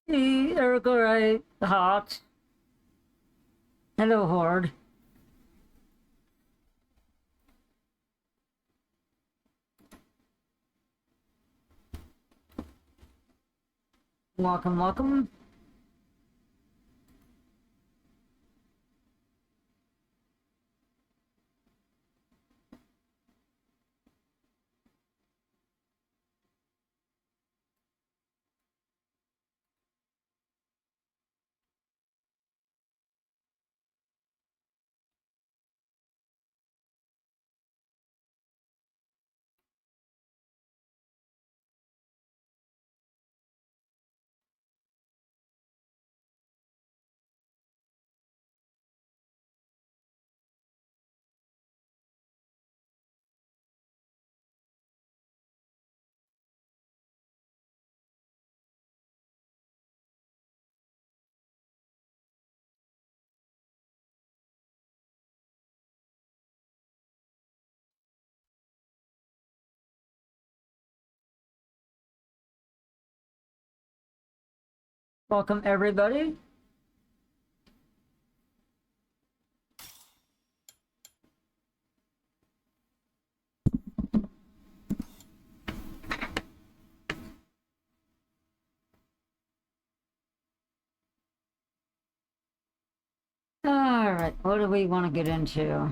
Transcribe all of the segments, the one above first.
Hey, Erica, hot. Hello, Horde. Welcome, welcome. Welcome, everybody. Alright, what do we want to get into?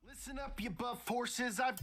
Listen up, you buff forces. I've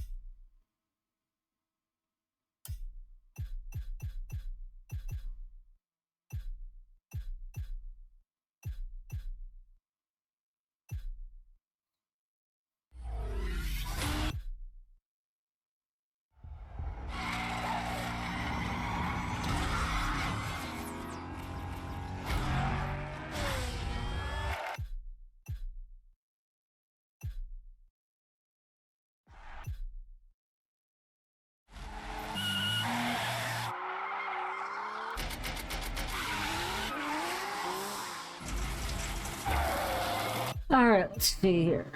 Alright, let's see here.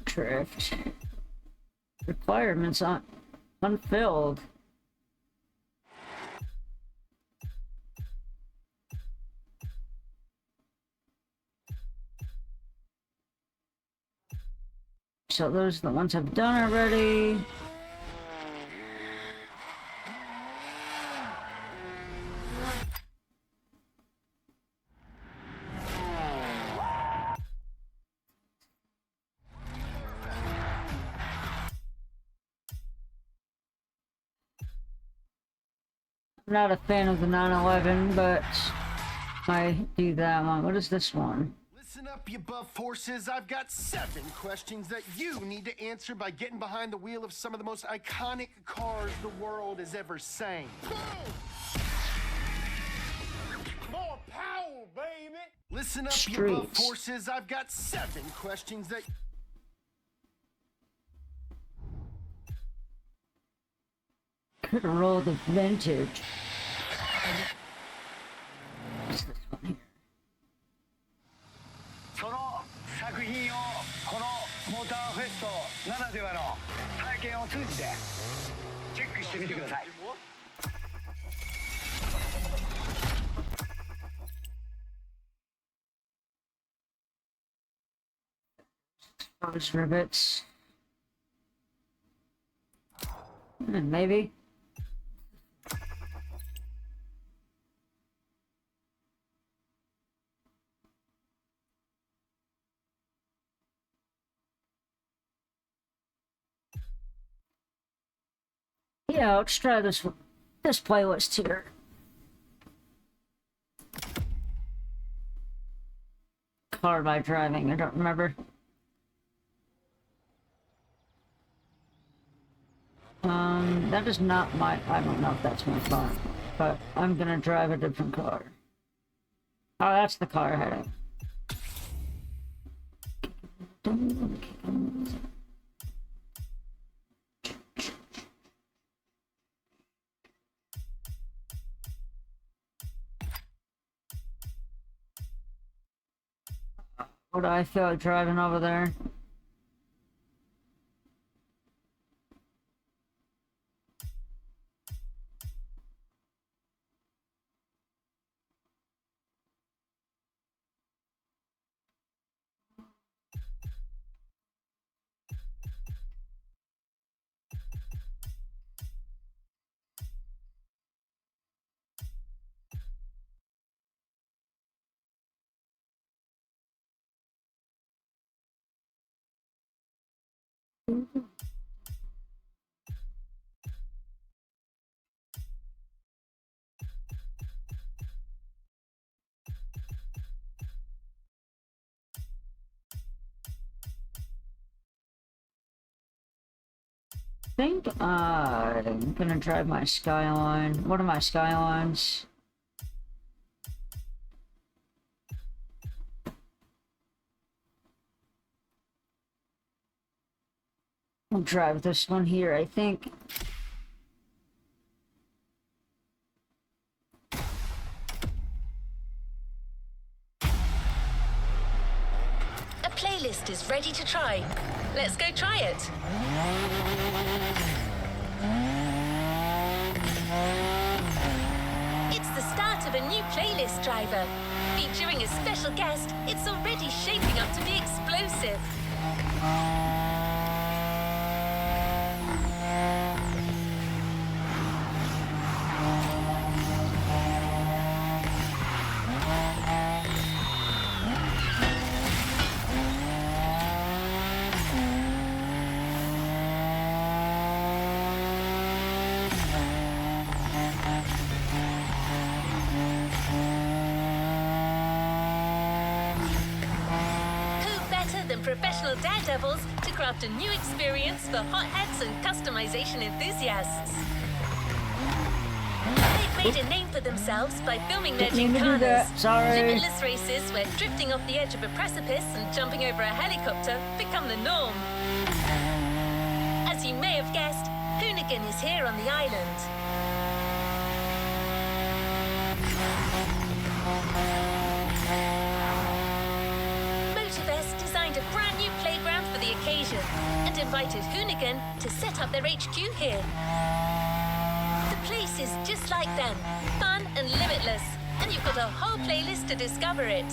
Drift. Requirements unfilled. So those are the ones I've done already. I'm not a fan of the 911, but I do that one. What is this one? Listen up, you buff forces. I've got 7 questions that you need to answer by getting behind the wheel of some of the most iconic cars the world has ever seen. More power, baby! Listen up, you buff Streets. forces. I've got 7 questions that Could roll the vintage. What's this one here? その作品をこのモーターフェストならではの体験を通じてチェックしてみてください。 Those rivets. Maybe. Yeah, let's try this playlist here. Car by driving, I don't remember. That is not my, I don't know if that's my car, but I'm gonna drive a different car. Oh, that's the car heading. What do I feel like driving over there? think I'm gonna drive my Skyline. One of my Skylines. I'll drive this one here, I think. A playlist is ready to try. Let's go try it. It's the start of a new playlist driver. Featuring a special guest, it's already shaping up to be explosive. Professional daredevils to craft a new experience for hotheads and customization enthusiasts. They've made a name for themselves by filming their gymkhanas. Limitless races where drifting off the edge of a precipice and jumping over a helicopter become the norm. As you may have guessed, Hoonigan is here on the island. Motorfest designed a brand new playground for the occasion and invited Hoonigan to set up their HQ here. The place is just like them, fun and limitless, and you've got a whole playlist to discover it.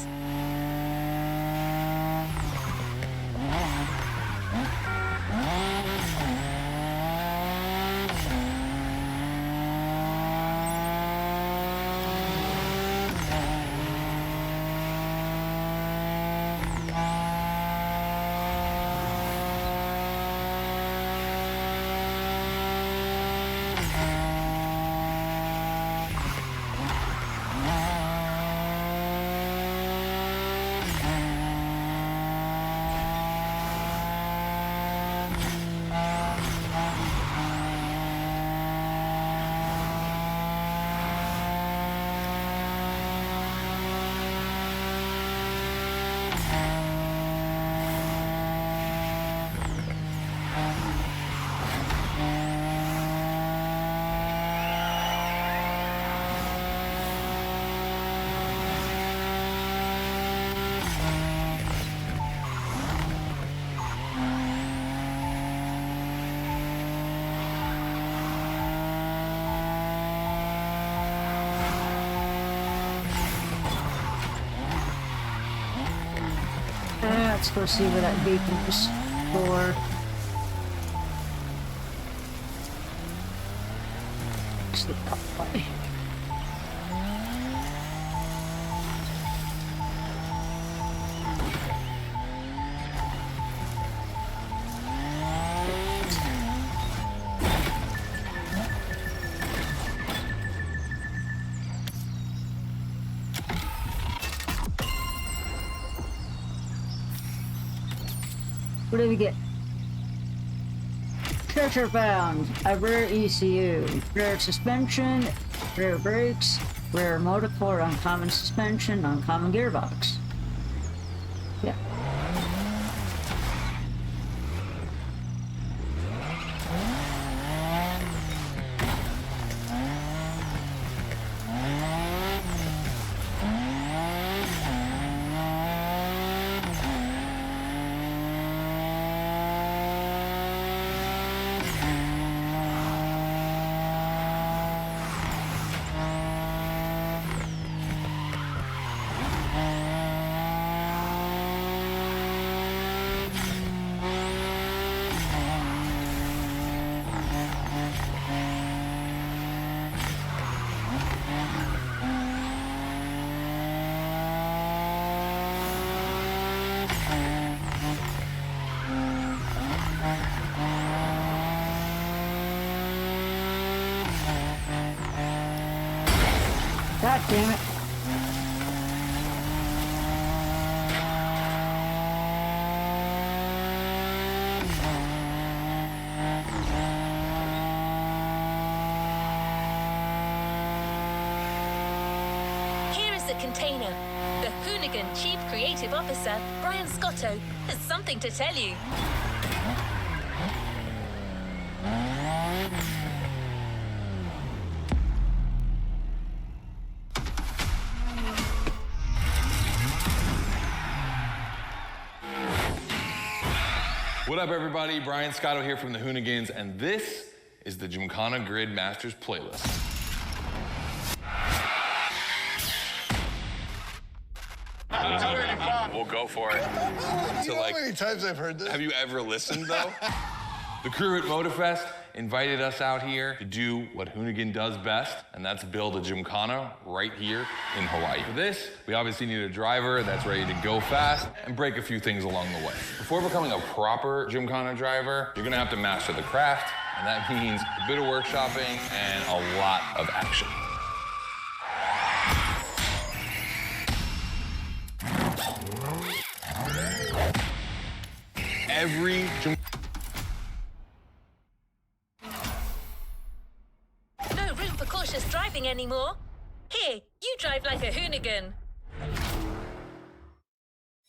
Let's go see where that beacon is for. Slip up by. What did we get? Treasure found. A rare ECU. Rare suspension. Rare brakes. Rare motor core. Uncommon suspension. Uncommon gearbox. Yeah. God damn it. the container. The Hoonigan Chief Creative Officer, Brian Scotto, has something to tell you. What up, everybody? Brian Scotto here from the Hoonigans, and this is the Gymkhana Grid Masters playlist. We'll go for it. You know how many times I've heard this? Have you ever listened, though? The crew at Motorfest invited us out here to do what Hoonigan does best, and that's build a Gymkhana right here in Hawaii. For this, we obviously need a driver that's ready to go fast and break a few things along the way. Before becoming a proper Gymkhana driver, you're gonna have to master the craft, and that means a bit of workshopping and a lot of action. Every No room for cautious driving anymore. Here, you drive like a Hoonigan.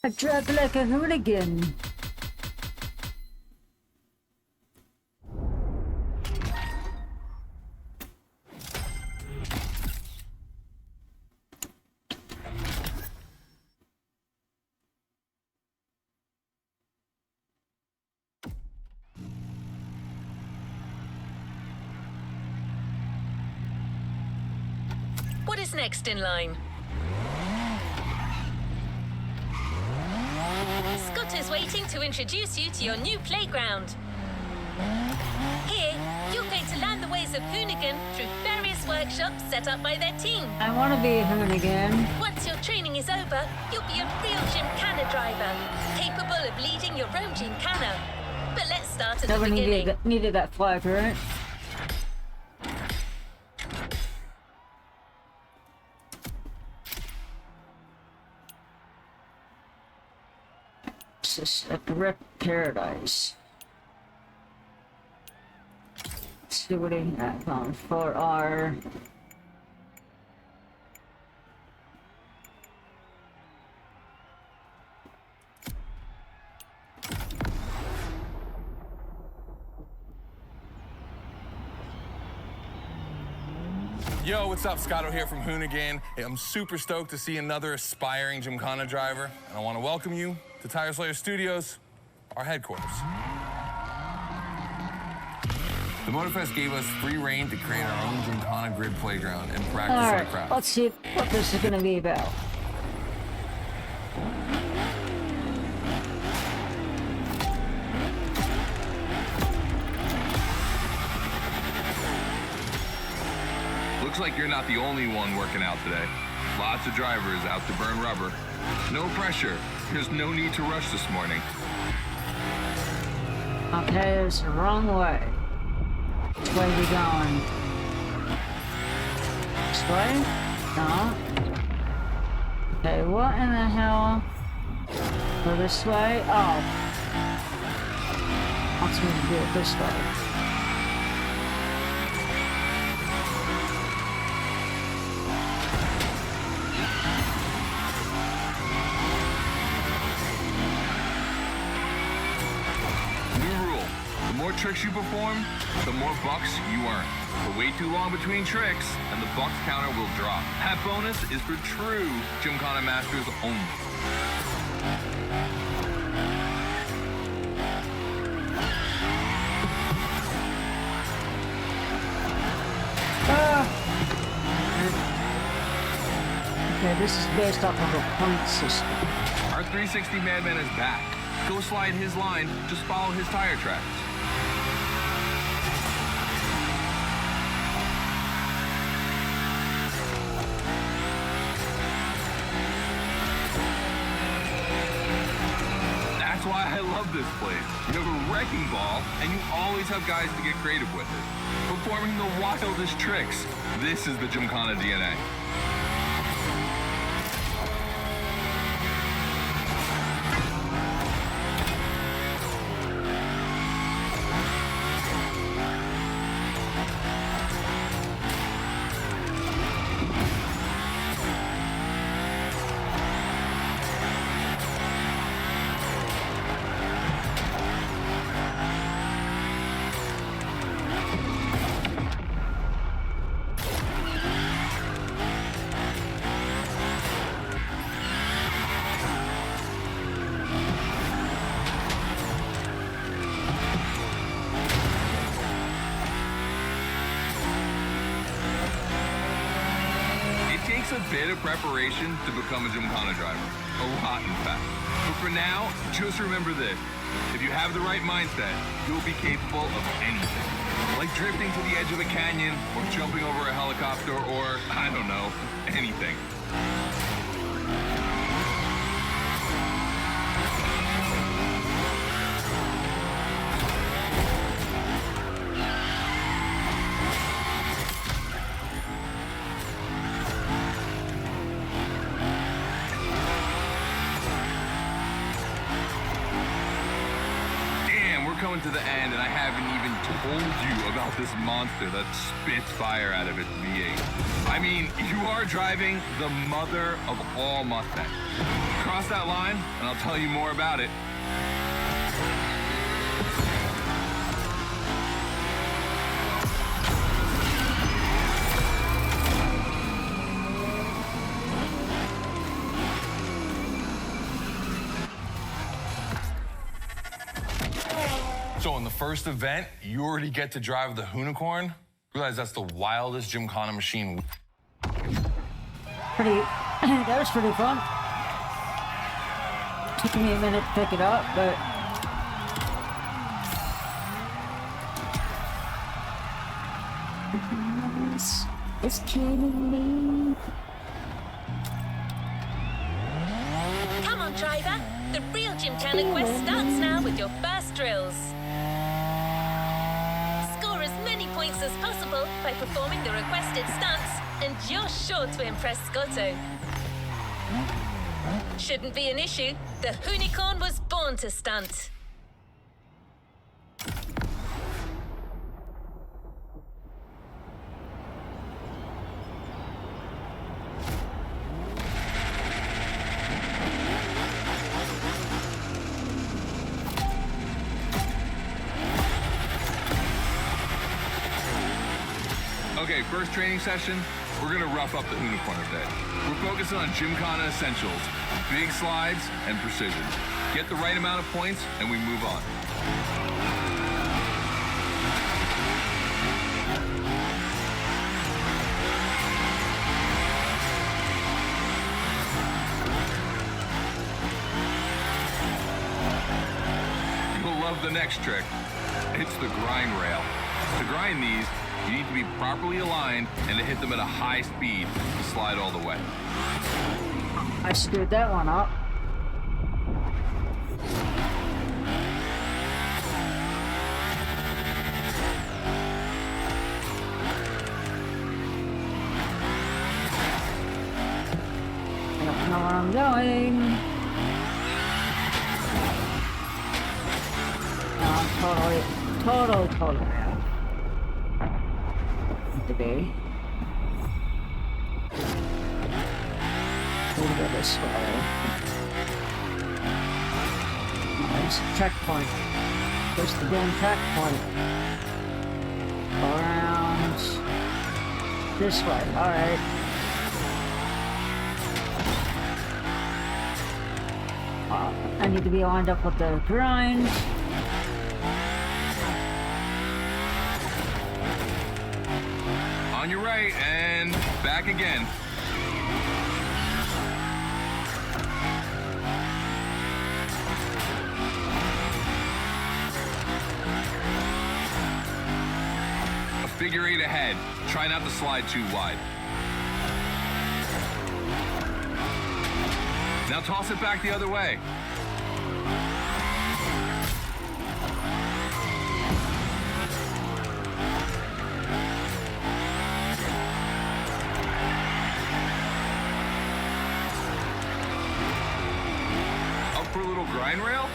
I drive like a hooligan. What is next in line? Scott is waiting to introduce you to your new playground. Here, you're going to learn the ways of Hoonigan through various workshops set up by their team. I want to be a hoonigan. Once your training is over, you'll be a real Gymkhana driver, capable of leading your own Gymkhana. But let's start at the Never beginning. needed that flag, right? This is a direct paradise. Let's see what he has on for our. Yo, what's up? Scotto here from Hoonigan. Hey, I'm super stoked to see another aspiring Gymkhana driver, and I want to welcome you to Tire Slayer Studios, our headquarters. The Motorfest gave us free reign to create our own Gymkhana Grid playground and practice our Alright, craft. let's see what this is gonna be about. Looks like you're not the only one working out today. Lots of drivers out to burn rubber. No pressure. There's no need to rush this morning. Okay, it's the wrong way. Which way are we going? This way? No. Okay, what in the hell? Go this way? Oh. Wants me to do it this way. The more tricks you perform, the more bucks you earn. But wait too long between tricks, and the bucks counter will drop. That bonus is for true Gymkhana Masters only. Okay, this is based off of a point system. Our 360 Madman is back. Go slide his line, just follow his tire tracks. That's why I love this place. You have a wrecking ball, and you always have guys to get creative with it. Performing the wildest tricks. This is the Gymkhana DNA. bit of preparation to become a Gymkhana driver. A lot, in fact. But for now, just remember this. If you have the right mindset, you'll be capable of anything. Like drifting to the edge of a canyon, or jumping over a helicopter, or, I don't know, anything. Coming to the end, and I haven't even told you about this monster that spits fire out of its V8. I mean, you are driving the mother of all Mustangs. Cross that line, and I'll tell you more about it. So in the first event, you already get to drive the Unicorn. Realize that's the wildest Gymkhana machine. That was pretty fun. Took me a minute to pick it up, but it's killing me. Come on, driver. The real Gymkhana quest starts now with your first drills. Score as many points as possible by performing the requested stunts, and you're sure to impress Scotto. Shouldn't be an issue. The Unicorn was born to stunt. Okay, first training session, we're gonna rough up the Unicorn a bit. We're focusing on Gymkhana essentials, big slides, and precision. Get the right amount of points, and we move on. You'll love the next trick. It's the grind rail. To grind these, you need to be properly aligned and to hit them at a high speed to slide all the way. I screwed that one up. I don't know where I'm going. No, I'm totally out. Today. We'll go this way. Nice checkpoint. There's the damn checkpoint. Around this way. Alright. I need to be lined up with the grind. On your right, and back again. A figure eight ahead. Try not to slide too wide. Now toss it back the other way. For a little grind rail.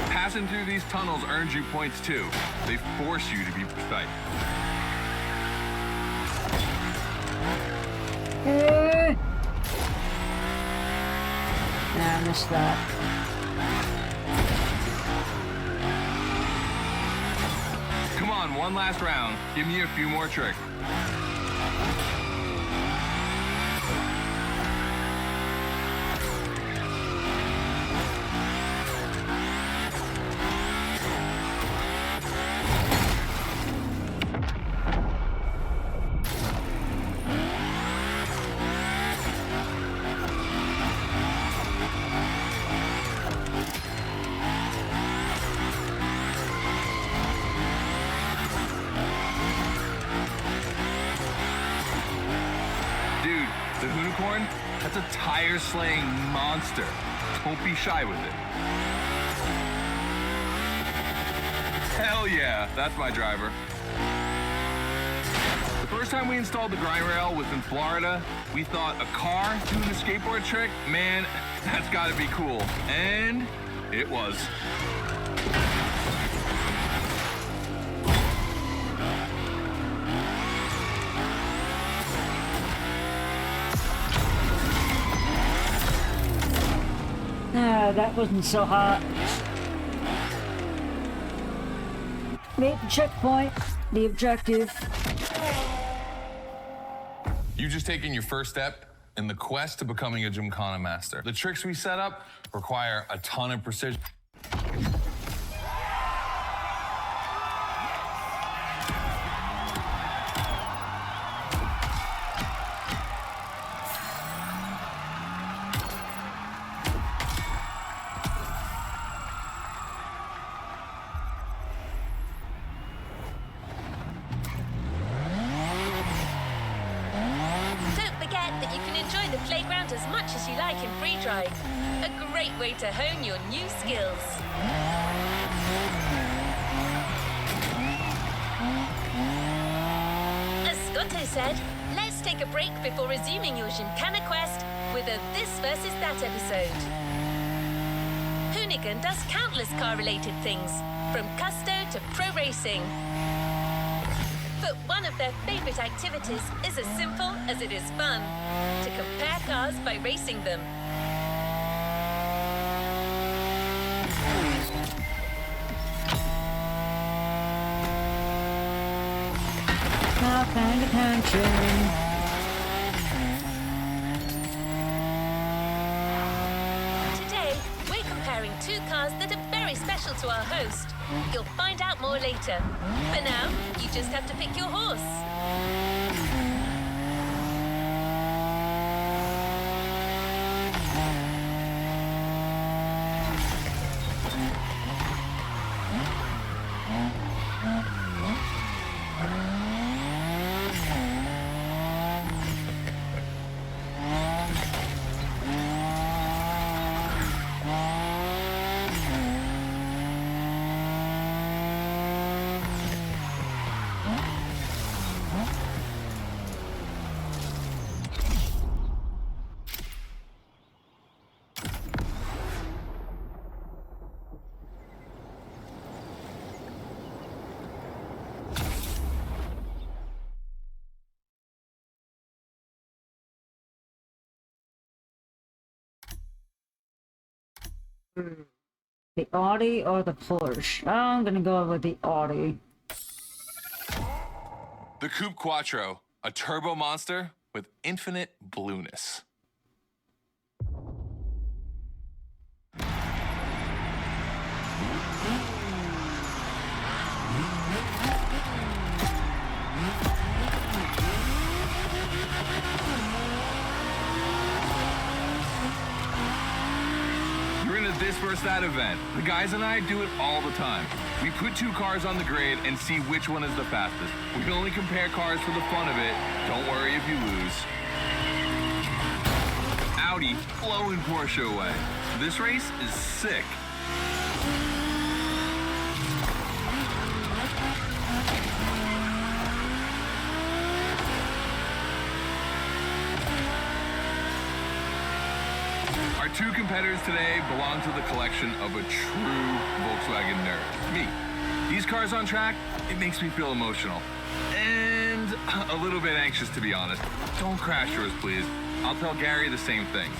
Passing through these tunnels earns you points too. They force you to be precise. I missed that. Come on, one last round. Give me a few more tricks. The Unicorn, that's a tire-slaying monster. Don't be shy with it. Hell yeah, that's my driver. The first time we installed the grind rail was in Florida. We thought a car doing a skateboard trick, man, that's gotta be cool. And it was. That wasn't so hot. Made the checkpoint, the objective. You've just taken your first step in the quest to becoming a Gymkhana master. The tricks we set up require a ton of precision. The playground as much as you like in free drive. A great way to hone your new skills. As Scotto said, let's take a break before resuming your Gymkhana quest with a This versus That episode. Hoonigan does countless car-related things, from custo to pro racing. But one of their favorite activities is as simple as it is fun, to compare cars by racing them. Not paying attention. Today, we're comparing two cars that are very special to our host. You'll find out more later. For now, you just have to pick your horse. The Audi or the Porsche? I'm gonna go with the Audi. The Coupe Quattro, a turbo monster with infinite blueness. This versus that event. The guys and I do it all the time. We put two cars on the grid and see which one is the fastest. We can only compare cars for the fun of it. Don't worry if you lose. Audi blowing Porsche away. This race is sick. Our two competitors today belong to the collection of a true Volkswagen nerd, me. These cars on track, it makes me feel emotional. And a little bit anxious, to be honest. Don't crash yours, please. I'll tell Gary the same thing.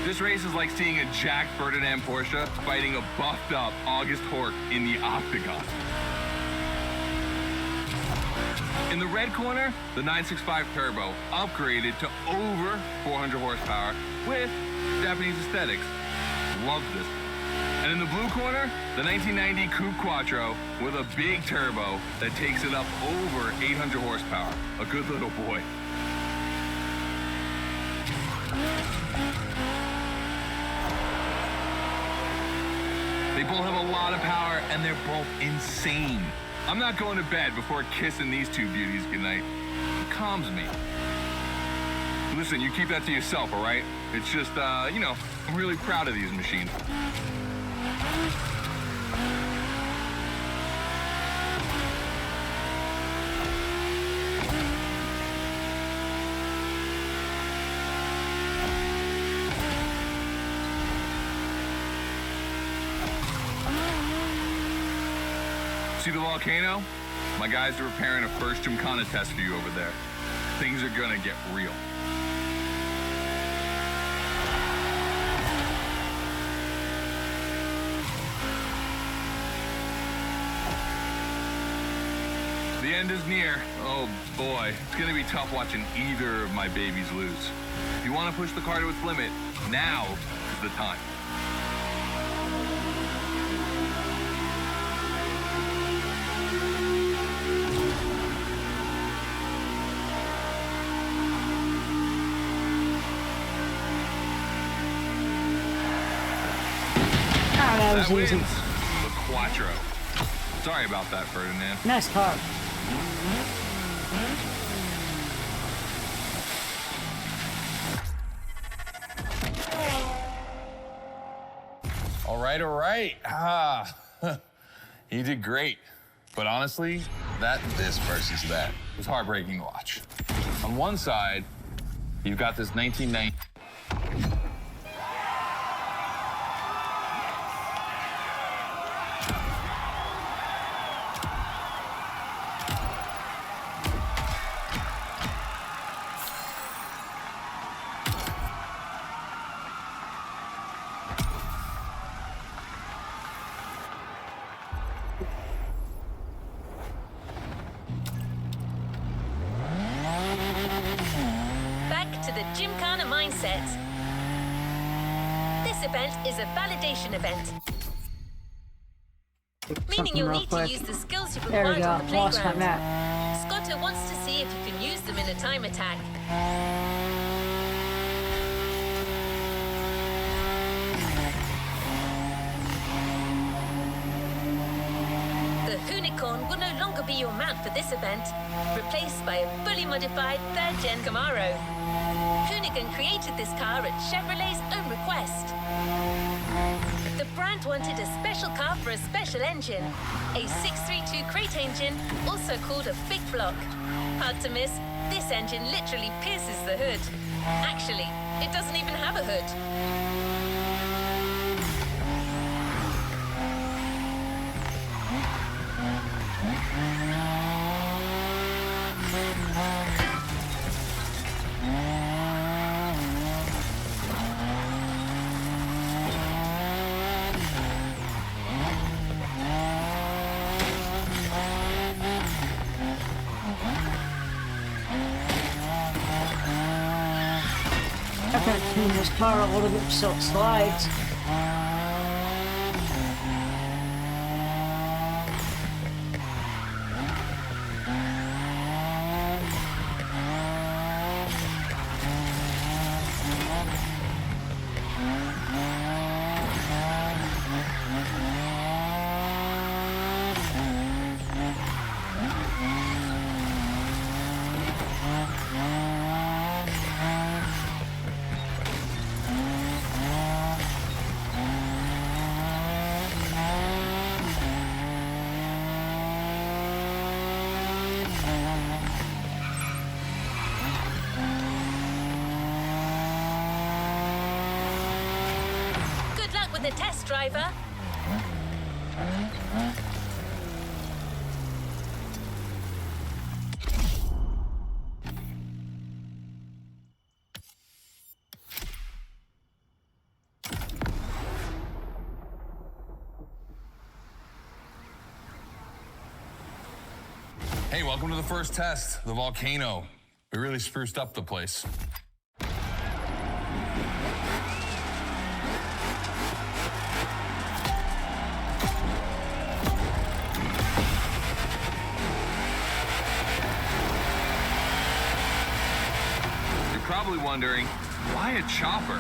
This race is like seeing a Jack Ferdinand Porsche fighting a buffed up August Hork in the octagon. In the red corner, the 965 Turbo, upgraded to over 400 horsepower with Japanese aesthetics. Love this. And in the blue corner, the 1990 Coupe Quattro with a big turbo that takes it up over 800 horsepower. A good little boy. They both have a lot of power, and they're both insane. I'm not going to bed before kissing these two beauties goodnight. It calms me. Listen, you keep that to yourself, all right? It's just, you know, I'm really proud of these machines. See the volcano? My guys are preparing a first Gymkhana test for you over there. Things are gonna get real. The end is near. Oh boy, it's gonna be tough watching either of my babies lose. If you wanna push the car to its limit, now is the time. That was wins easy. the Quattro. Sorry about that, Ferdinand. Nice car. All right. Ah, you did great. But honestly, this versus that was heartbreaking to watch. On one side, you've got this 1990. Back to the Gymkhana mindset. This event is a validation event, meaning Something you'll real need quick. to use the skills you've There we acquired go. on the Lost my playground. map. Scotto wants to see if you can use them in a time attack. The Unicorn will no longer be your mount for this event, replaced by a fully modified third-gen Camaro. Hoonigan created this car at Chevrolet's own request. The brand wanted a special car for a special engine, a 632 crate engine, also called a big block. Hard to miss, this engine literally pierces the hood. Actually, it doesn't even have a hood. I gotta clean this car a little bit so it slides. Good luck with the test, driver. Hey, welcome to the first test, the volcano. We really spruced up the place. You're probably wondering, why a chopper?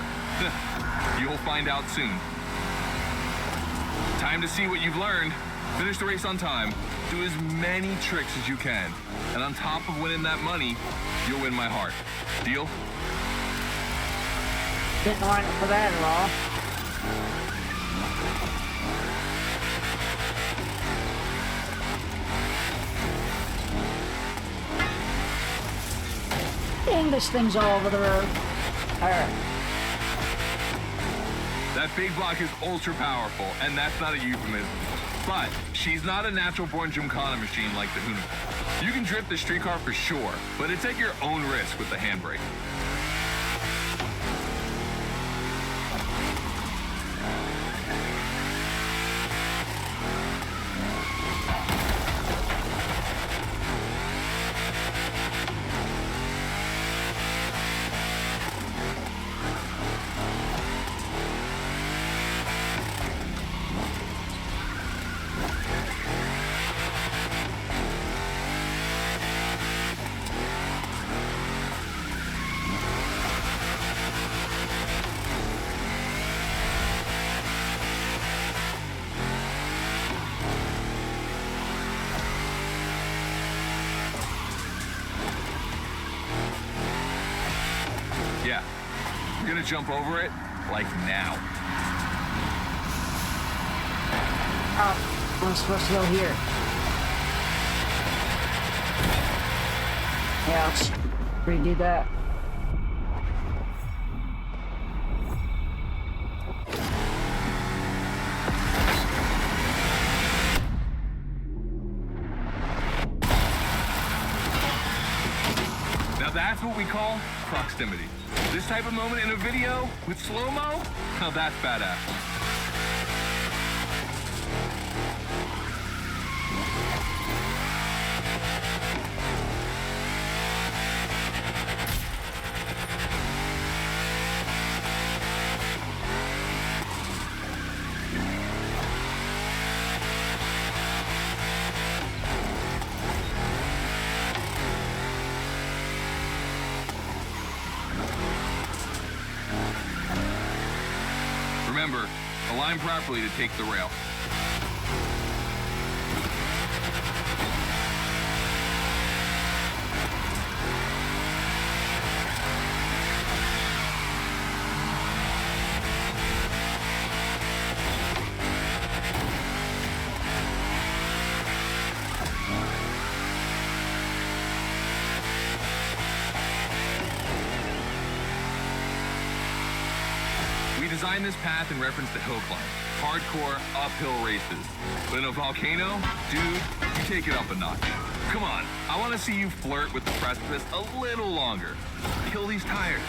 You'll find out soon. Time to see what you've learned. Finish the race on time. Do as many tricks as you can. And on top of winning that money, you'll win my heart. Deal? Didn't line up for that at all. Dang, this thing's all over the road. Alright. That big block is ultra powerful, and that's not a euphemism. But she's not a natural-born Gymkhana machine like the Hoonigan. You can drift the streetcar for sure, but it's at your own risk with the handbrake. Yeah, you're gonna jump over it, like now. Oh, I'm supposed to go here. Yeah, let's redo that. Now that's what we call proximity. This type of moment in a video with slow-mo, now that's badass. Remember, align properly to take the rail. We designed this path in reference to hill climb, hardcore uphill races. But in a volcano, dude, you take it up a notch. Come on, I want to see you flirt with the precipice a little longer. Kill these tires.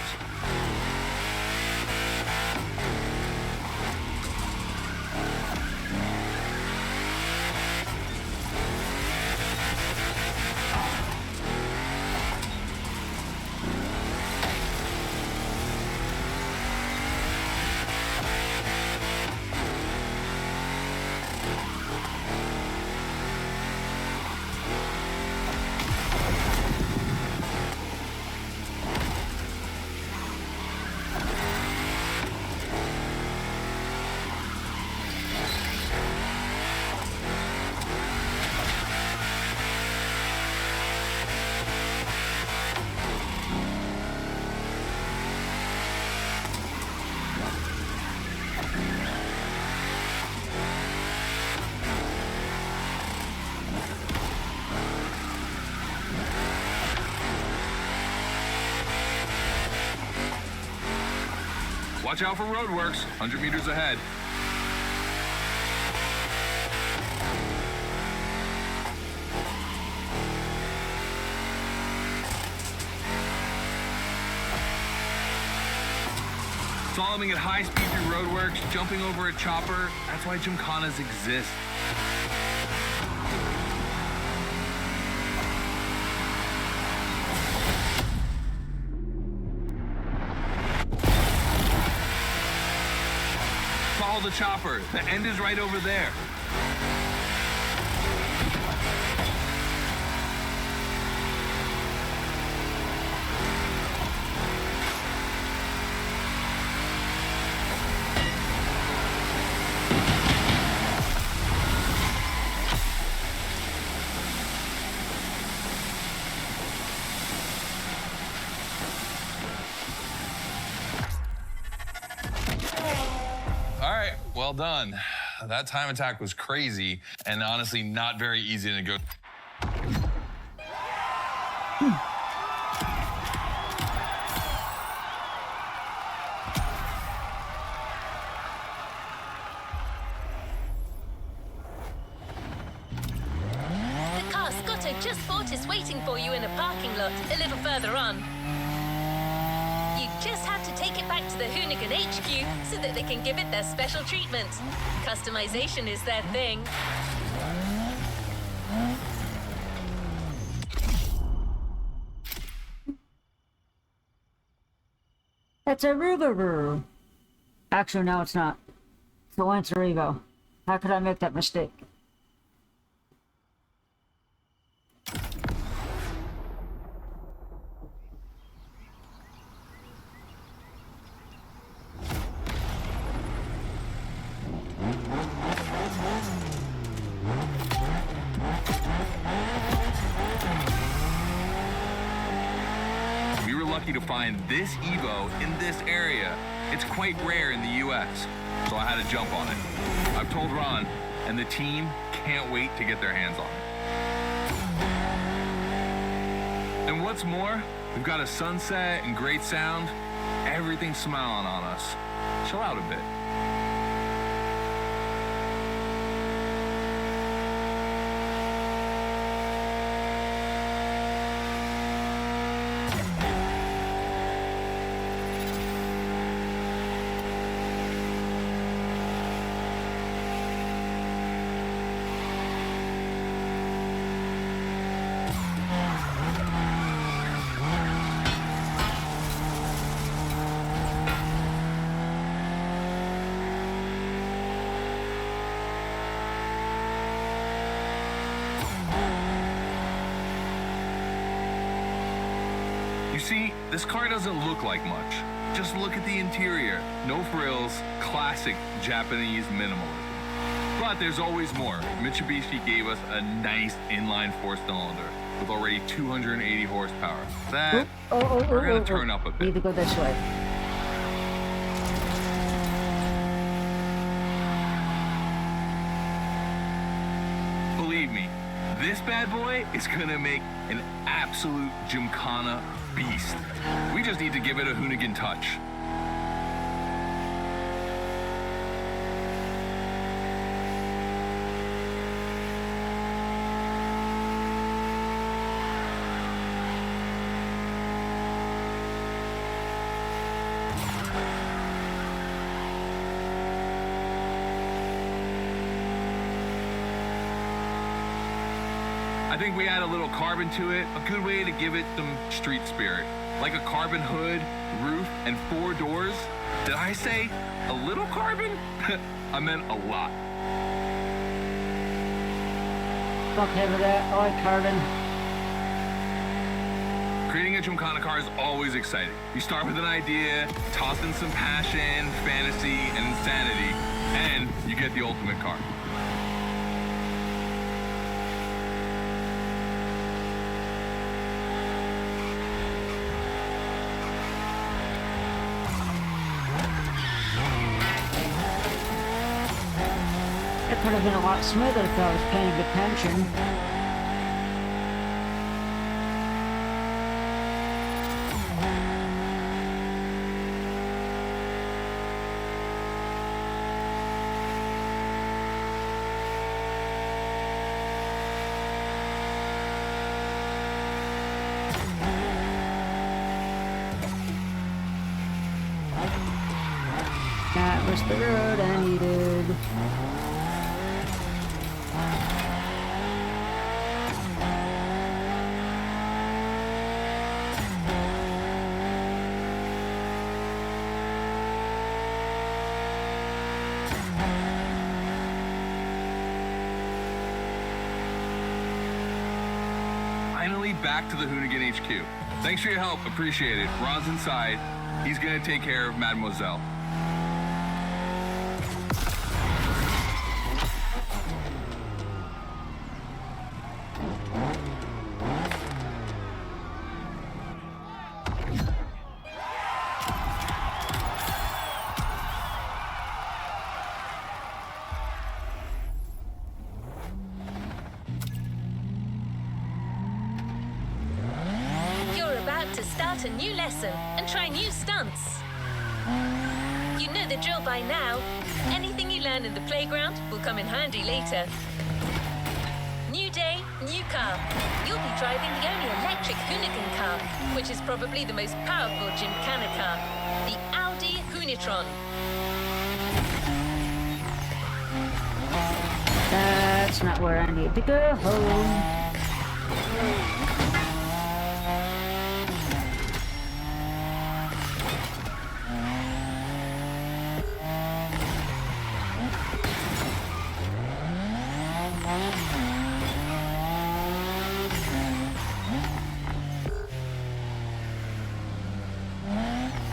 Watch out for roadworks, 100 meters ahead. Slaloming at high speed through roadworks, jumping over a chopper, that's why Gymkhanas exist. Follow the chopper. The end is right over there. Well done. That time attack was crazy and honestly not very easy to go. The car Scotto just bought is waiting for you in a parking lot a little further on. You just have to take it back to the Hoonigan HQ so that they can give it their special treatment. Customization is their thing. That's a Rugaroo. Actually, no, it's not. It's the Lancerigo. How could I make that mistake? To find this Evo in this area. It's quite rare in the US, so I had to jump on it. I've told Ron, and the team can't wait to get their hands on it. And what's more, we've got a sunset and great sound. Everything's smiling on us. Chill out a bit. See, this car doesn't look like much. Just look at the interior. No frills, classic Japanese minimalism. But there's always more. Mitsubishi gave us a nice inline four-cylinder with already 280 horsepower. That, we're gonna turn up a bit. Need to go this way. Believe me, this bad boy is gonna make an absolute Gymkhana beast. We just need to give it a Hoonigan touch. I think we add a little carbon to it, a good way to give it some street spirit. Like a carbon hood, roof, and 4 doors. Did I say a little carbon? I meant a lot. Okay with that, I like carbon. Creating a Gymkhana car is always exciting. You start with an idea, toss in some passion, fantasy, and insanity, and you get the ultimate car. It could have been a lot smoother if I was paying attention. That was the road I needed. back to the Hoonigan HQ. Thanks for your help, appreciate it. Ron's inside. He's gonna take care of Mademoiselle. To start a new lesson and try new stunts. You know the drill by now. Anything you learn in the playground will come in handy later. New day, new car. You'll be driving the only electric Hoonigan car, which is probably the most powerful Gymkhana car, the Audi Hoonitron. That's not where I need to go.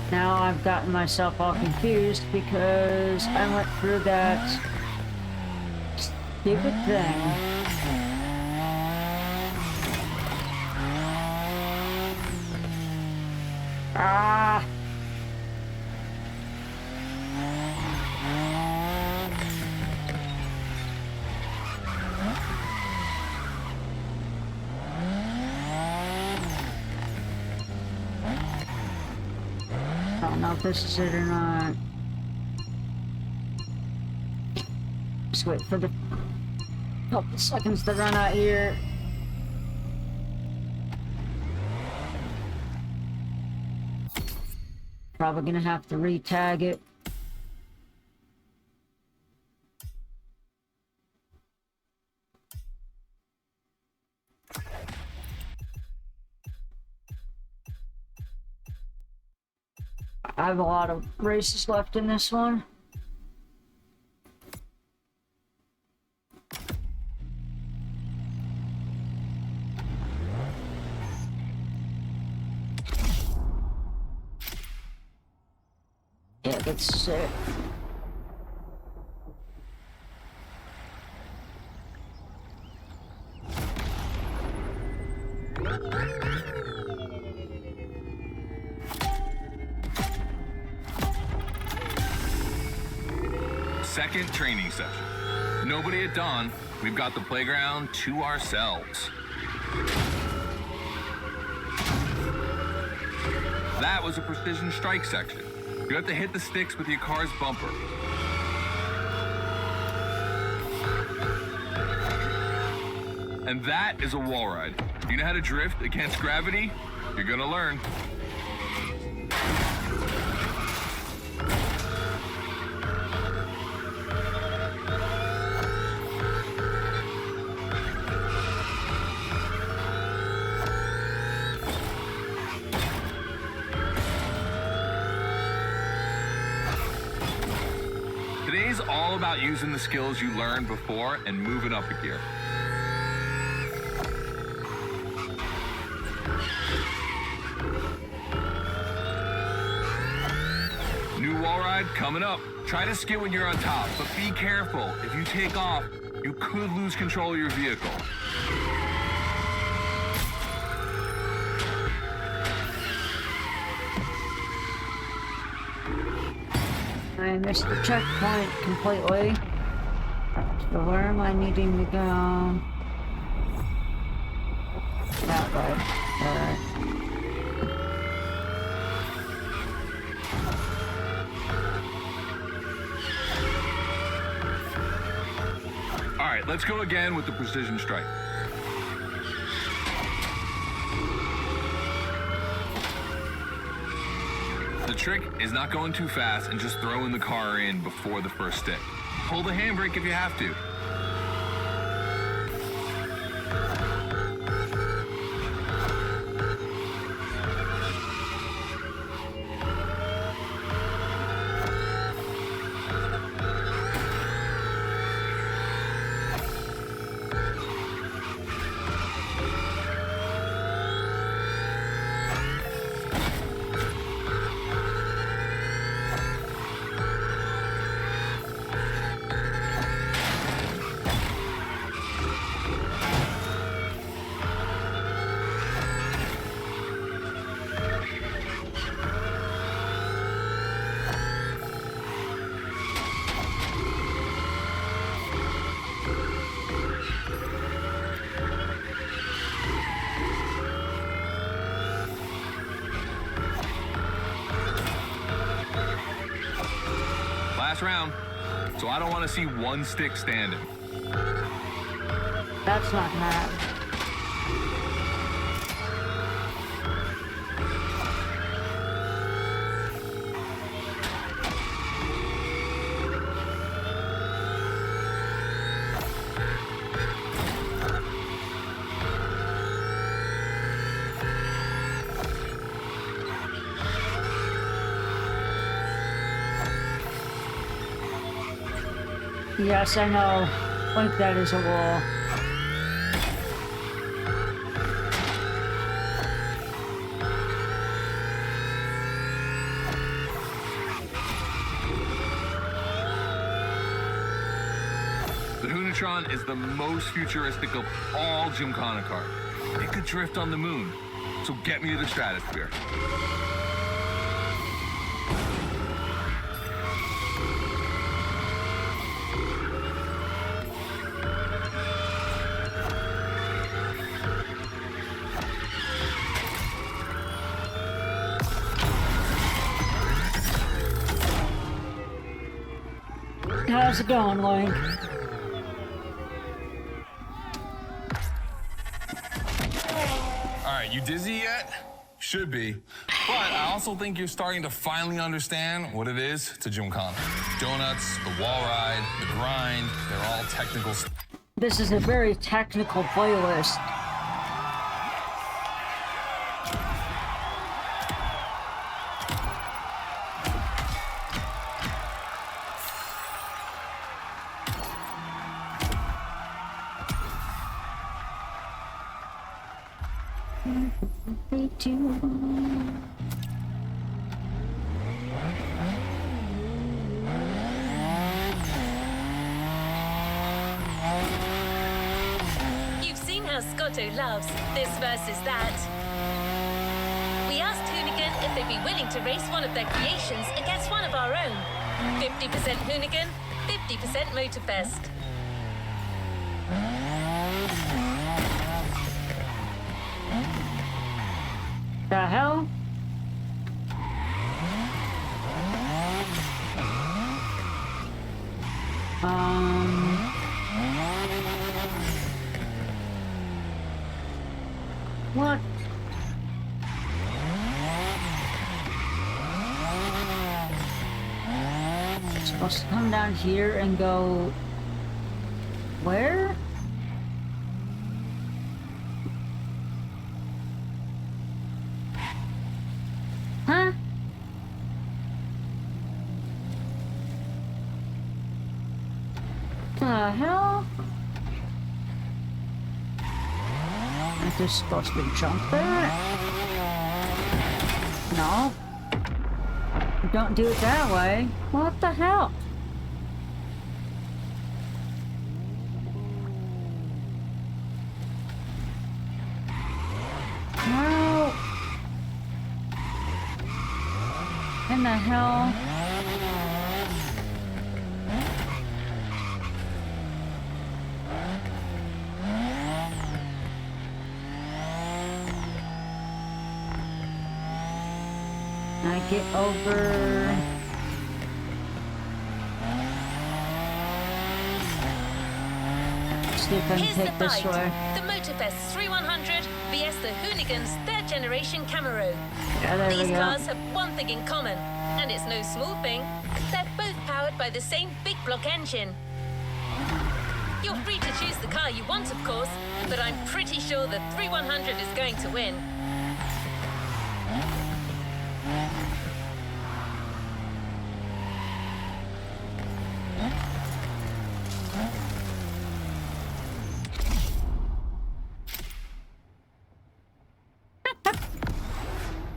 Now I've gotten myself all confused because I went through that stupid thing. Ah! I don't know if this is it or not. Just wait for the couple seconds to run out here. Probably gonna have to re-tag it. I have a lot of races left in this one. Yeah, that's it. Second training session. Nobody at dawn. We've got the playground to ourselves. That was a precision strike section. You have to hit the sticks with your car's bumper. And that is a wall ride. Do you know how to drift against gravity? You're gonna learn. Today's all about using the skills you learned before and moving up a gear. New wall ride coming up. Try to skid when you're on top, but be careful. If you take off, you could lose control of your vehicle. I missed the checkpoint completely. So where am I needing to go? That way. Alright. Alright, let's go again with the precision strike. The trick is not going too fast and just throwing the car in before the first stick. Pull the handbrake if you have to. last round, so I don't want to see one stick standing. That's not gonna happen. Yes, I know. I think that is a wall. The Hunatron is the most futuristic of all Gymkhana cars. It could drift on the moon, so get me to the stratosphere. How's it going, Link? All right, you dizzy yet? Should be. But I also think you're starting to finally understand what it is to Gymkhana. Donuts, the wall ride, the grind, they're all technical. This is a very technical playlist. You've seen how Scotto loves this versus that. We asked Hoonigan if they'd be willing to race one of their creations against one of our own. 50% Hoonigan, 50% Motorfest. The hell? What? It's supposed to come down here and go... Where? Huh? The hell? Is this supposed to jump there? No. Don't do it that way. What the hell? No. In the hell? I get over. See if I can Here's the take this fight. way. The Motorfest 3100 vs the Hoonigan's third generation Camaro. Yeah, there we These go. cars have one thing in common, and it's no small thing. They're both powered by the same big block engine. You're free to choose the car you want, of course, but I'm pretty sure the 3100 is going to win.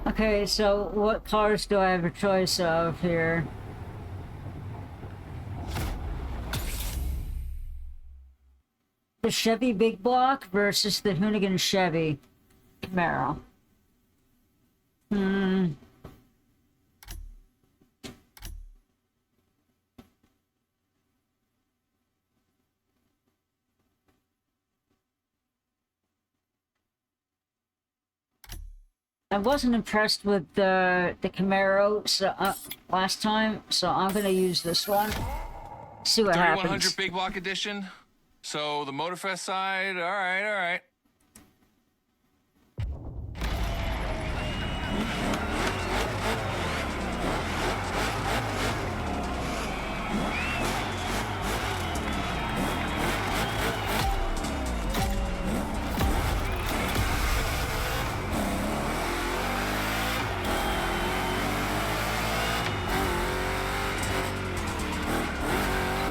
Okay, so what cars do I have a choice of here? The Chevy Big Block versus the Hoonigan Chevy Camaro. I wasn't impressed with the Camaro last time, so I'm gonna use this one. See what 3100 happens. big block edition. So the Motorfest side, all right, all right.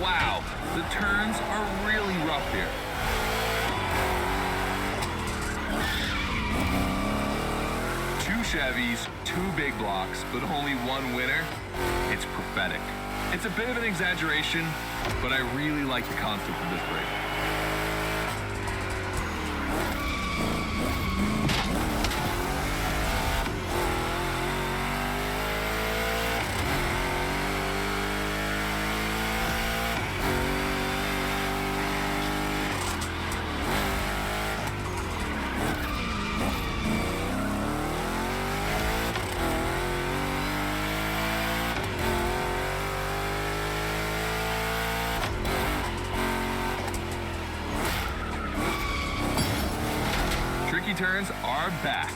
Wow, the turns are really rough here. Two Chevys, two big blocks, but only one winner. It's prophetic. It's a bit of an exaggeration, but I really like the concept of this break. Tricky turns are back.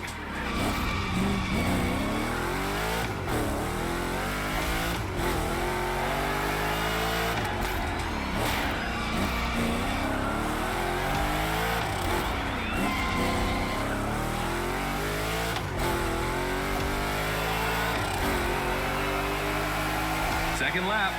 Second lap.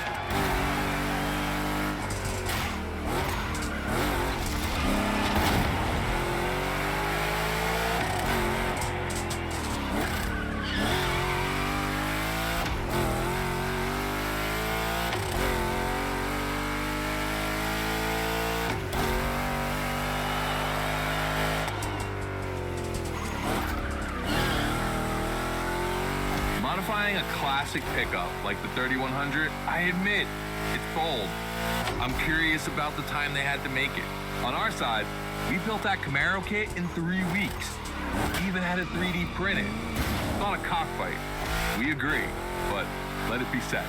Modifying a classic pickup like the 3100, I admit, it's bold. I'm curious about the time they had to make it. On our side, we built that Camaro kit in 3 weeks. Even had it 3D printed. Thought a cockfight. We agree, but let it be said.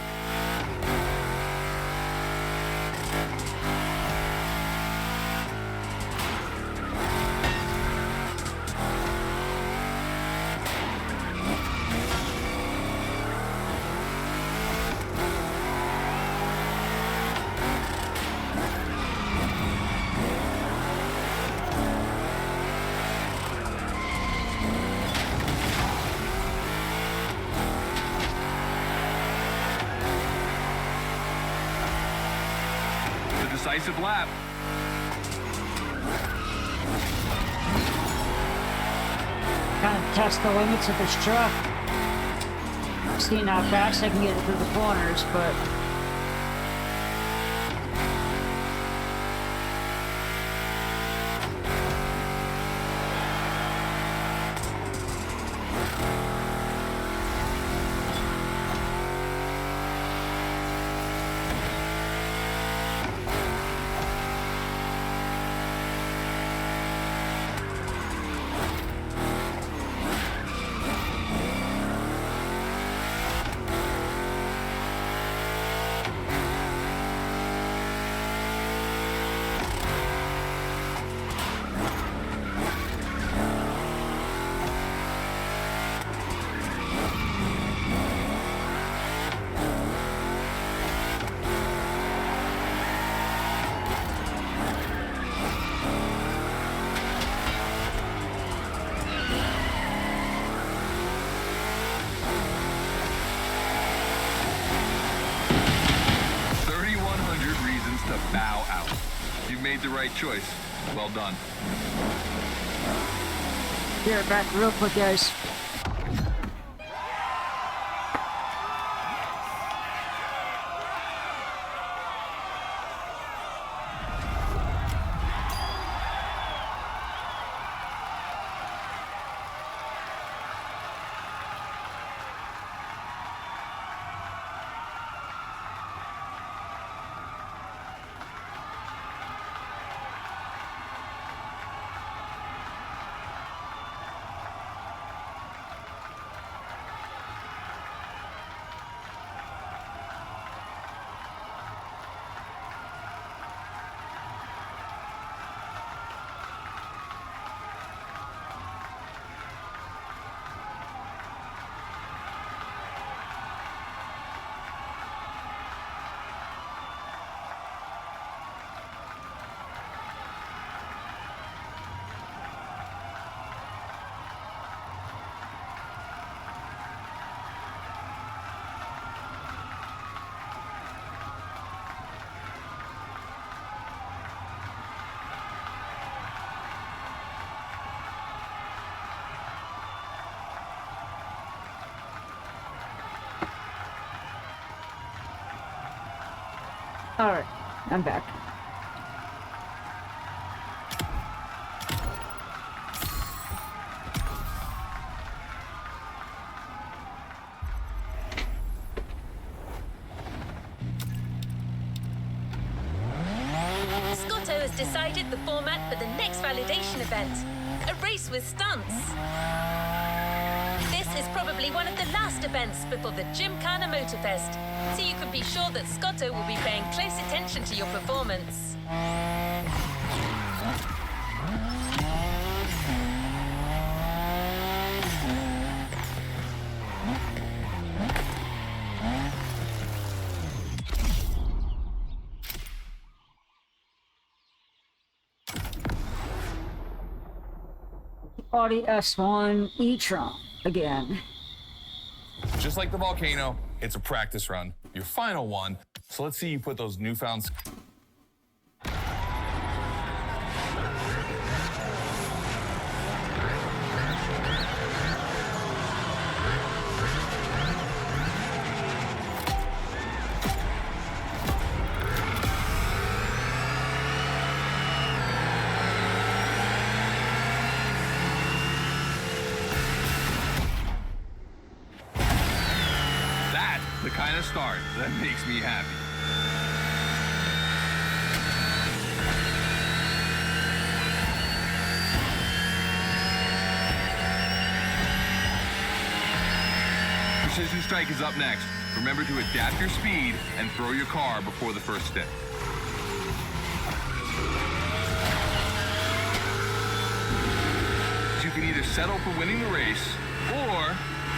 Decisive lap. Kind of test the limits of this truck. Seeing how fast I can get it through the corners, but to bow out. You made the right choice. Well done. Be right back real quick, guys. Alright, I'm back. Scotto has decided the format for the next validation event, a race with stunts. This is probably one of the last events before the Gymkhana Motorfest, so you can be sure that Scotto will be paying close attention to your performance. Audi S1 e-tron again. Just like the volcano, it's a practice run, your final one. So let's see you put those newfound. The kind of start that makes me happy. Precision Strike is up next. Remember to adapt your speed and throw your car before the first step. You can either settle for winning the race or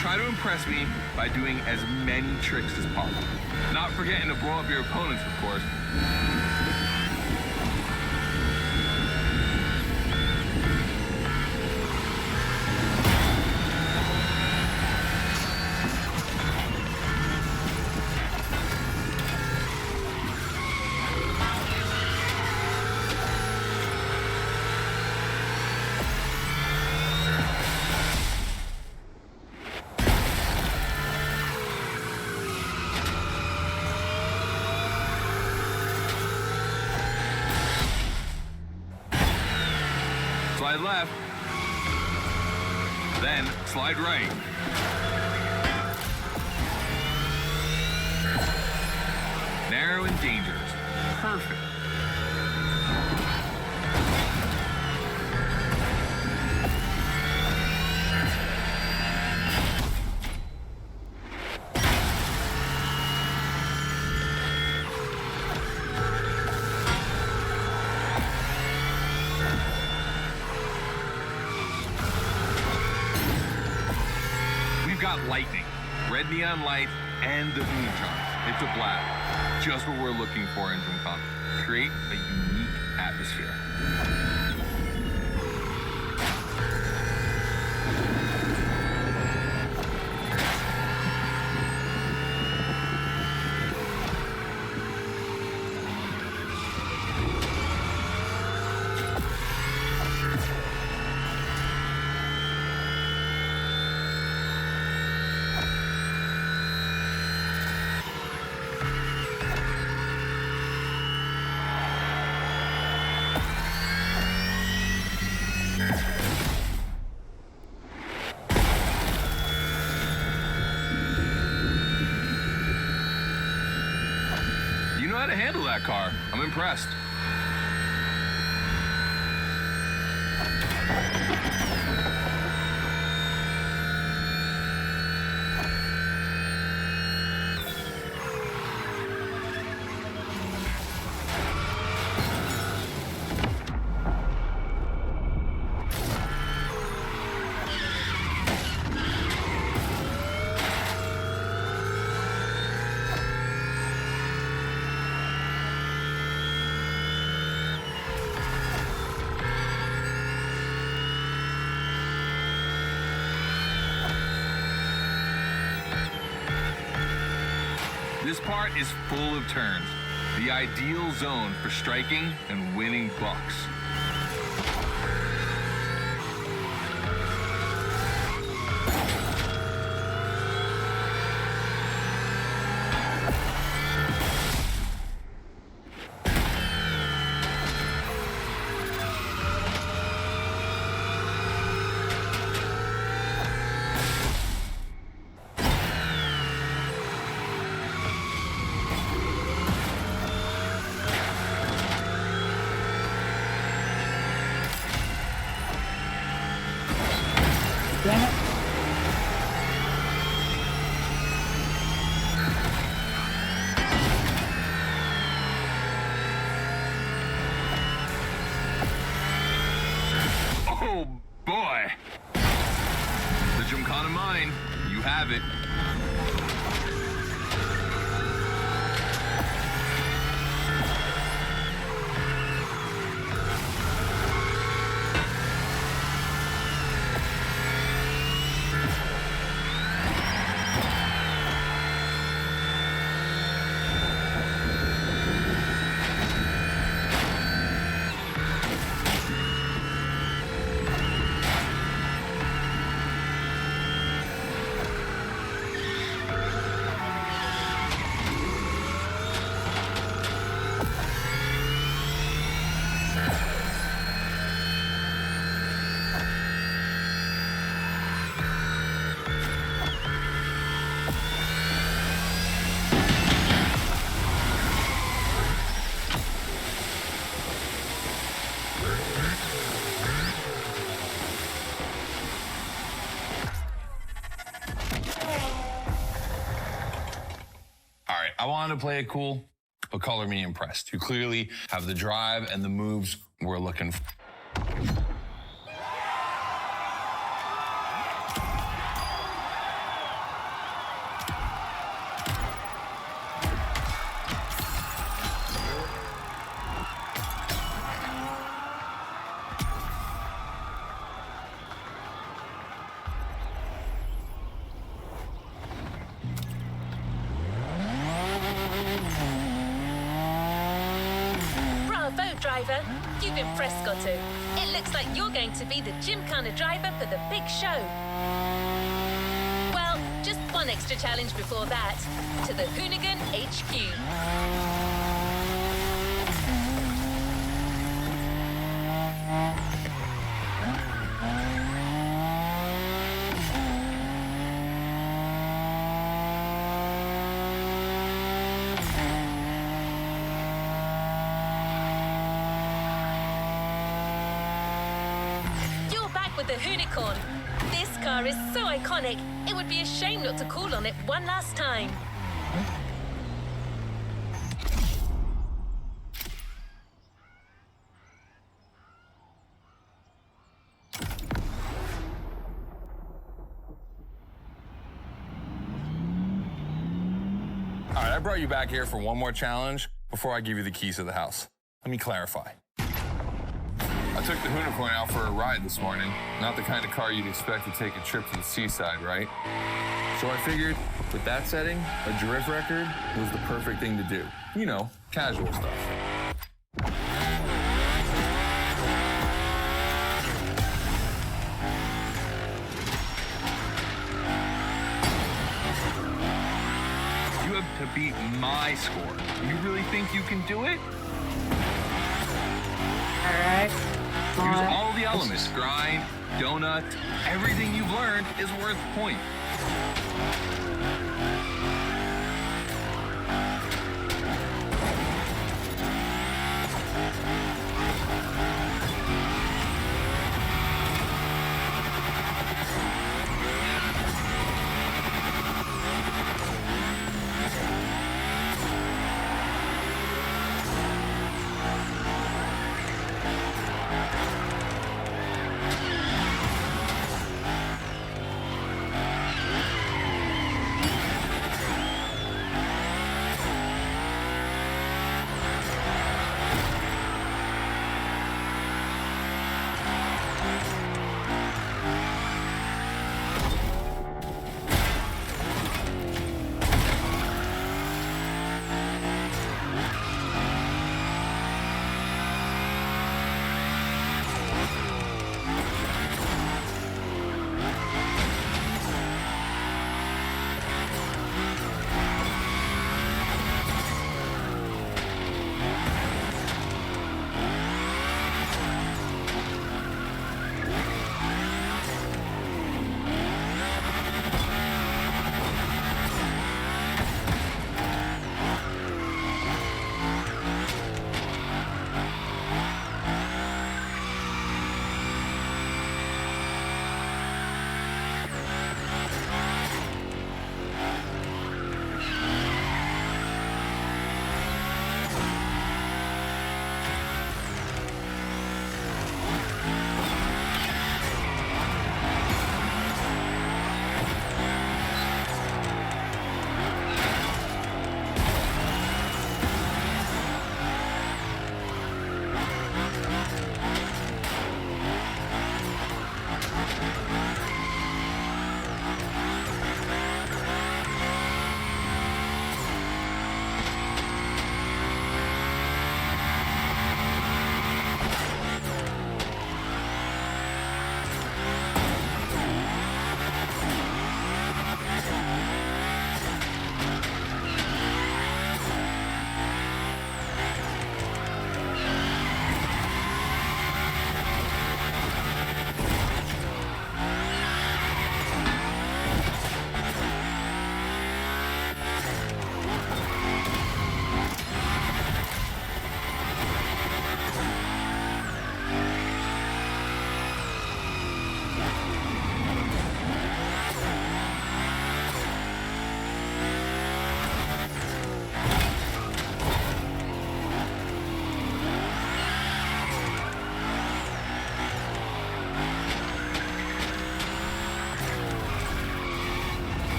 try to impress me by doing as many tricks as possible. Not forgetting to blow up your opponents, of course. Slide left, then slide right. Narrow and dangerous. Perfect. Got lightning, red neon light, and the Unitron. It's a blast. Just what we're looking for in Gymkhana. Create a unique atmosphere. You know how to handle that car. I'm impressed. This part is full of turns, the ideal zone for striking and winning bucks. Damn it. Oh, boy. The Gymkhana mine. You have it. I wanted to play it cool, but color me impressed. You clearly have the drive and the moves we're looking for. Driver, you've impressed Scotto. It looks like you're going to be the Gymkhana driver for the big show. Well, just one extra challenge before that, to the Hoonigan HQ. With the Hoonicorn. This car is so iconic, it would be a shame not to call on it one last time. All right, I brought you back here for one more challenge before I give you the keys to the house. Let me clarify. I took the Hoonicorn out for a ride this morning. Not the kind of car you'd expect to take a trip to the seaside, right? So I figured, with that setting, a drift record was the perfect thing to do. You know, casual stuff. You have to beat my score. You really think you can do it? All right. Use all the elements. Grind, donut, everything you've learned is worth a point.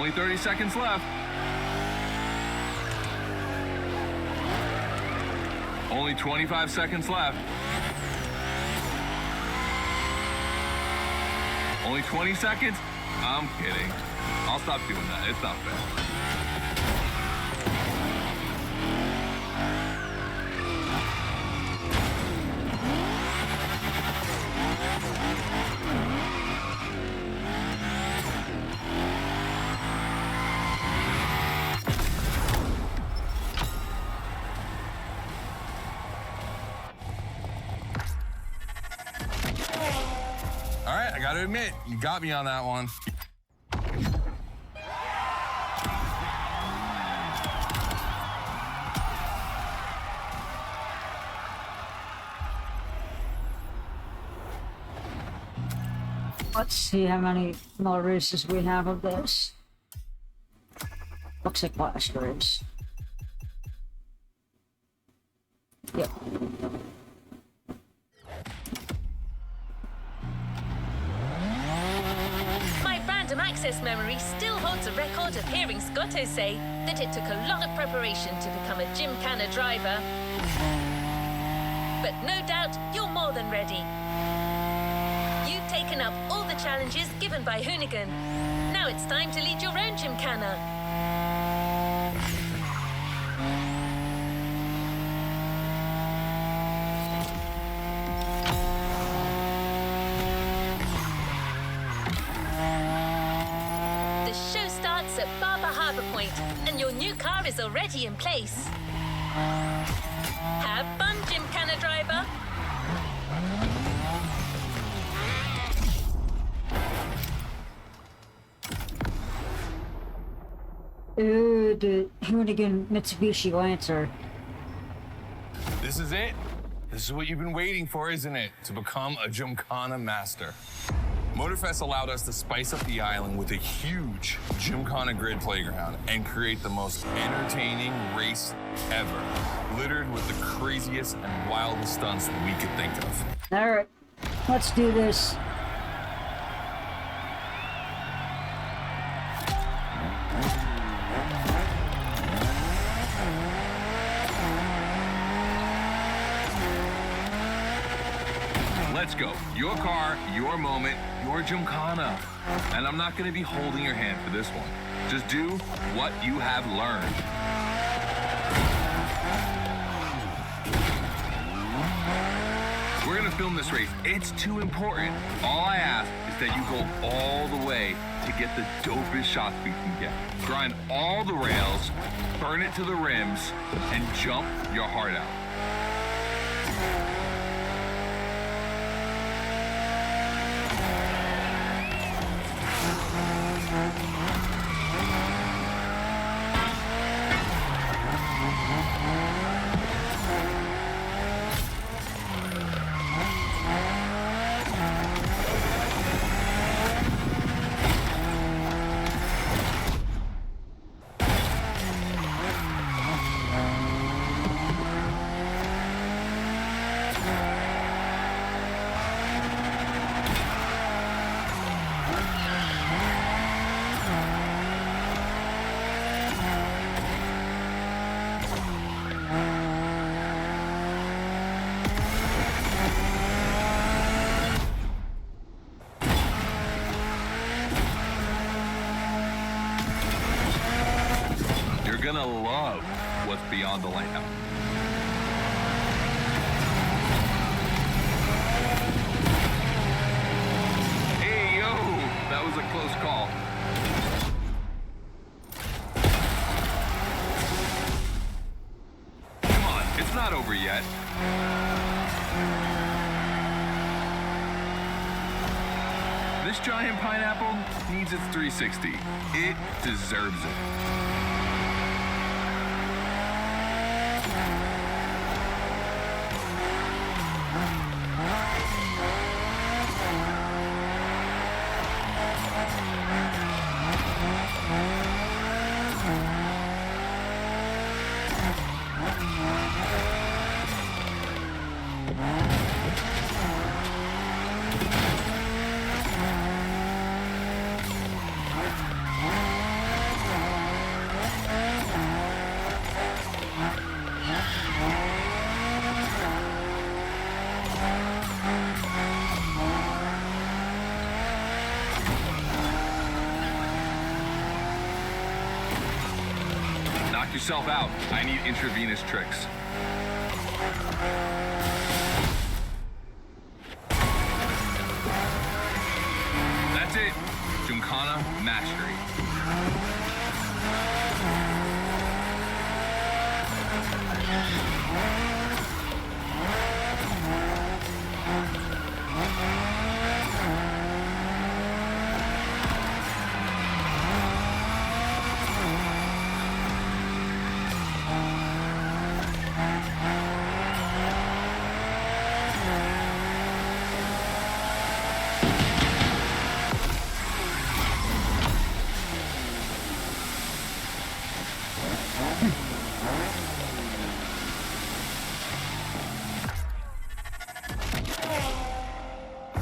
Only 30 seconds left. Only 25 seconds left. Only 20 seconds? I'm kidding. I'll stop doing that. It's not fair. All right, I gotta admit, you got me on that one. Let's see how many more races we have of this. Looks like last race. Yep. My random access memory still holds a record of hearing Scotto say that it took a lot of preparation to become a Gymkhana driver. But no doubt you're more than ready. You've taken up all the challenges given by Hoonigan. Now it's time to lead your own Gymkhana. The show starts at Barber Harbour Point, and your new car is already in place. Have fun, Gymkhana driver. Ooh, the Hoonigan Mitsubishi Lancer. This is it. This is what you've been waiting for, isn't it? To become a Gymkhana master. Motorfest allowed us to spice up the island with a huge Gymkhana grid playground and create the most entertaining race ever, littered with the craziest and wildest stunts we could think of. All right, let's do this. Let's go. Your car, your moment, your Gymkhana. And I'm not going to be holding your hand for this one. Just do what you have learned. We're going to film this race. It's too important. All I ask is that you go all the way to get the dopest shots we can get. Grind all the rails, burn it to the rims, and jump your heart out. Gonna love what's beyond the layout. Hey, yo, that was a close call. Come on, it's not over yet. This giant pineapple needs its 360. It deserves it. yourself out. I need intravenous tricks. That's it. Gymkhana mastery.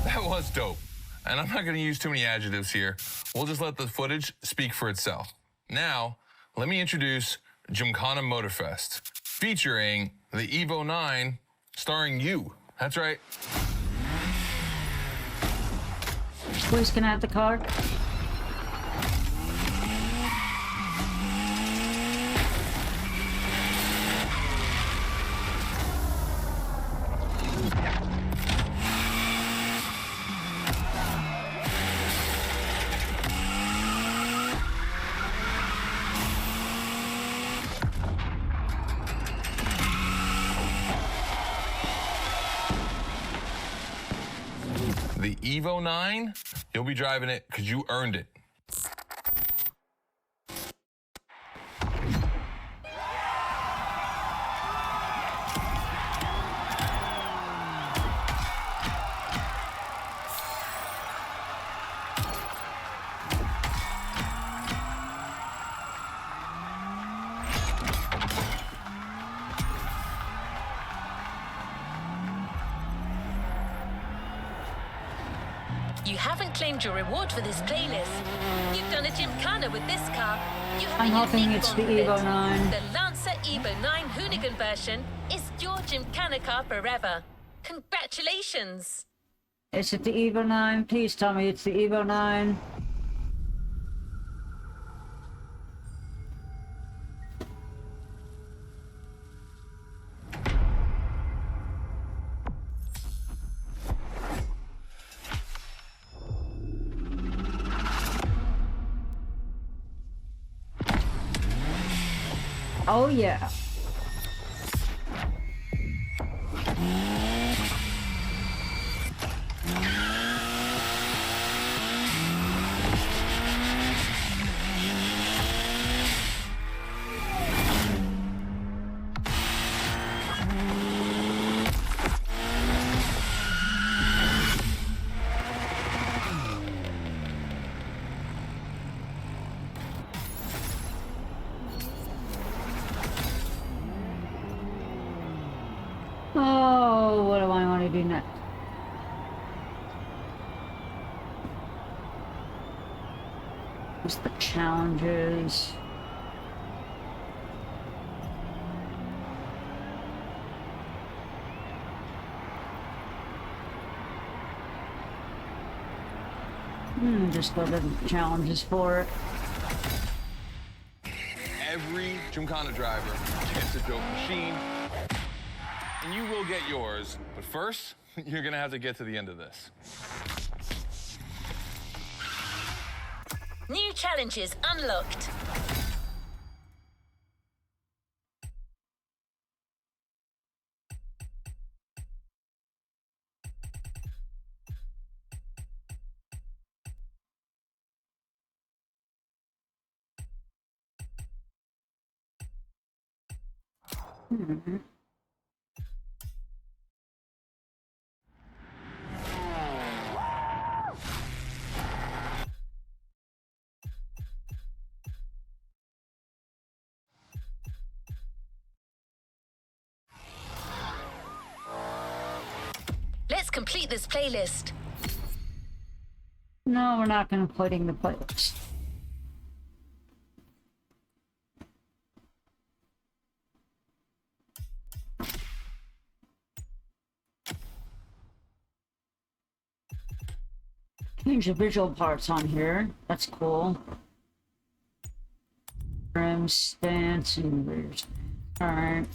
That was dope. And I'm not going to use too many adjectives here. We'll just let the footage speak for itself. Now, let me introduce Gymkhana Motorfest, featuring the Evo 9, starring you. That's right. Please, can I have the card? The Evo 9, you'll be driving it because you earned it. You haven't claimed your reward for this playlist. You've done a gymkhana with this car. You have I'm a hoping unique it's bond the with Evo it. 9. The Lancer Evo 9 Hoonigan version is your gymkhana car forever. Congratulations! Is it the Evo 9? Please tell me it's the Evo 9. Oh yeah. Oh, what do I want to do next? What's the challenges? Just go to the challenges for it. Every Gymkhana driver gets a dope machine, and you will get yours. But first, you're gonna have to get to the end of this. New challenges unlocked. Let's complete this playlist. No, we're not completing the playlist. Change the visual parts on here. That's cool. front stance and rear stance. Alright.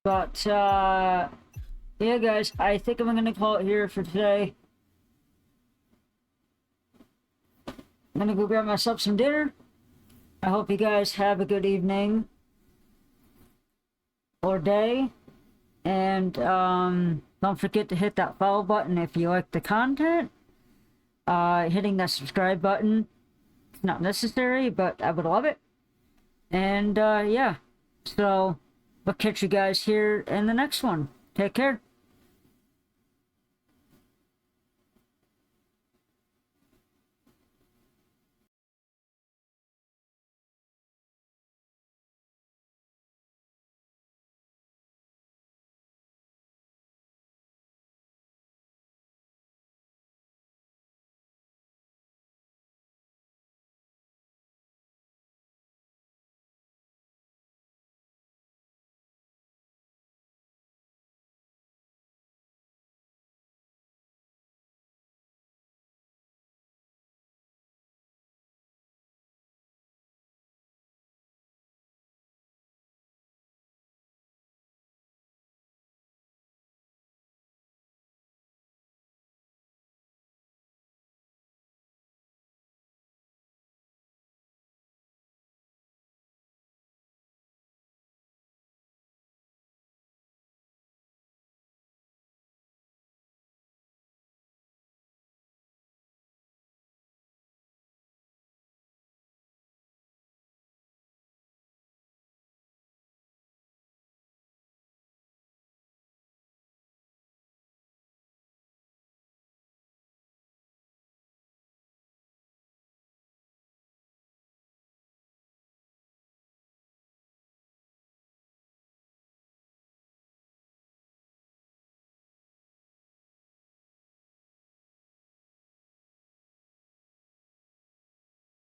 But, yeah, guys, I think I'm gonna call it here for today. I'm gonna go grab myself some dinner. I hope you guys have a good evening or day. And, don't forget to hit that follow button if you like the content. Hitting that subscribe button, it's not necessary, but I would love it. And, yeah. So, we'll catch you guys here in the next one. Take care.